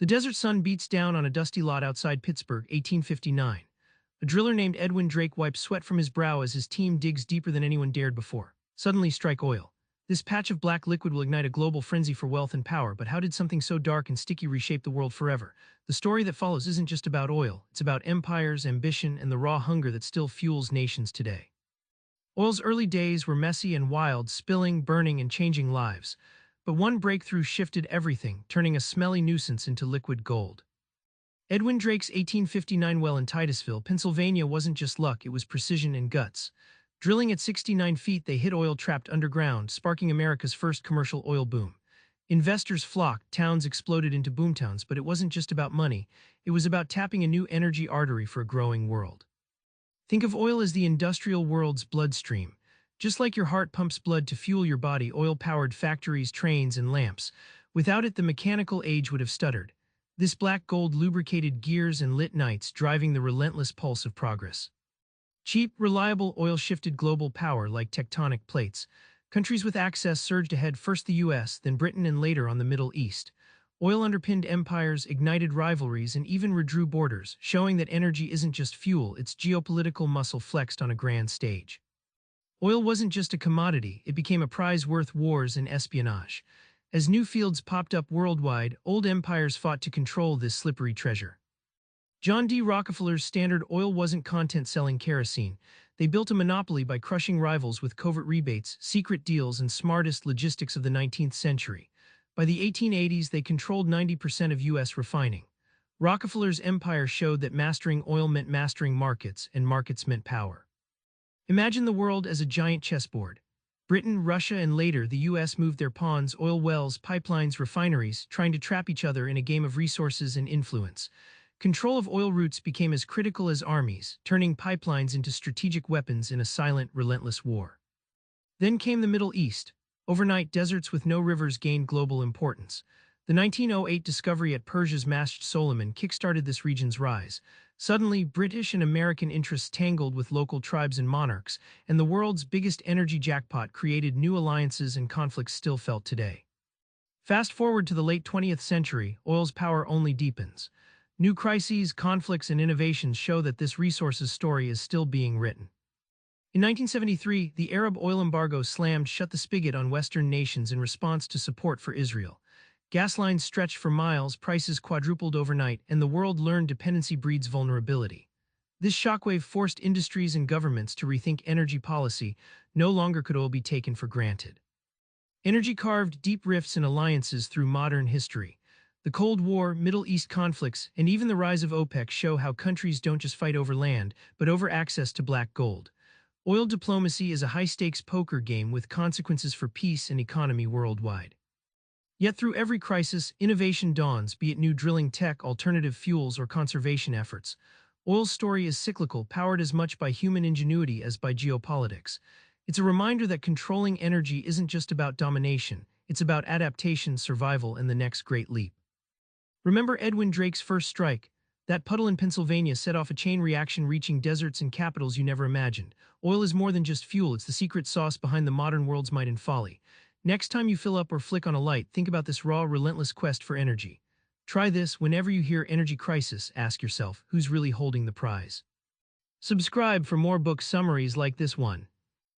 The desert sun beats down on a dusty lot outside Pittsburgh, 1859. A driller named Edwin Drake wipes sweat from his brow as his team digs deeper than anyone dared before. Suddenly strike oil. This patch of black liquid will ignite a global frenzy for wealth and power, but how did something so dark and sticky reshape the world forever? The story that follows isn't just about oil, it's about empires, ambition, and the raw hunger that still fuels nations today. Oil's early days were messy and wild, spilling, burning, and changing lives. But one breakthrough shifted everything, turning a smelly nuisance into liquid gold. Edwin Drake's 1859 well in Titusville, Pennsylvania wasn't just luck, it was precision and guts. Drilling at 69 feet, they hit oil trapped underground, sparking America's first commercial oil boom. Investors flocked, towns exploded into boomtowns, but it wasn't just about money, it was about tapping a new energy artery for a growing world. Think of oil as the industrial world's bloodstream. Just like your heart pumps blood to fuel your body, oil powered factories, trains, and lamps. Without it, the mechanical age would have stuttered. This black gold lubricated gears and lit nights, driving the relentless pulse of progress. Cheap, reliable oil shifted global power like tectonic plates. Countries with access surged ahead, first the US, then Britain, and later on the Middle East. Oil underpinned empires, ignited rivalries, and even redrew borders, showing that energy isn't just fuel, it's geopolitical muscle flexed on a grand stage. Oil wasn't just a commodity, it became a prize worth wars and espionage. As new fields popped up worldwide, old empires fought to control this slippery treasure. John D. Rockefeller's Standard Oil wasn't content selling kerosene. They built a monopoly by crushing rivals with covert rebates, secret deals, and smartest logistics of the 19th century. By the 1880s, they controlled 90% of U.S. refining. Rockefeller's empire showed that mastering oil meant mastering markets, and markets meant power. Imagine the world as a giant chessboard. Britain, Russia, and later the U.S. moved their pawns, oil wells, pipelines, refineries, trying to trap each other in a game of resources and influence. Control of oil routes became as critical as armies, turning pipelines into strategic weapons in a silent, relentless war. Then came the Middle East. Overnight, deserts with no rivers gained global importance. The 1908 discovery at Persia's Masjid Solomon kickstarted this region's rise. Suddenly, British and American interests tangled with local tribes and monarchs, and the world's biggest energy jackpot created new alliances and conflicts still felt today. Fast forward to the late 20th century, oil's power only deepens. New crises, conflicts, and innovations show that this resource's story is still being written. In 1973, the Arab oil embargo slammed shut the spigot on Western nations in response to support for Israel. Gas lines stretched for miles, prices quadrupled overnight, and the world learned dependency breeds vulnerability. This shockwave forced industries and governments to rethink energy policy. No longer could oil be taken for granted. Energy carved deep rifts and alliances through modern history. The Cold War, Middle East conflicts, and even the rise of OPEC show how countries don't just fight over land, but over access to black gold. Oil diplomacy is a high-stakes poker game with consequences for peace and economy worldwide. Yet through every crisis, innovation dawns, be it new drilling tech, alternative fuels, or conservation efforts. Oil's story is cyclical, powered as much by human ingenuity as by geopolitics. It's a reminder that controlling energy isn't just about domination, it's about adaptation, survival, and the next great leap. Remember Edwin Drake's first strike? That puddle in Pennsylvania set off a chain reaction reaching deserts and capitals you never imagined. Oil is more than just fuel, it's the secret sauce behind the modern world's might and folly. Next time you fill up or flick on a light, think about this raw, relentless quest for energy. Try this: whenever you hear energy crisis, ask yourself, who's really holding the prize? Subscribe for more book summaries like this one.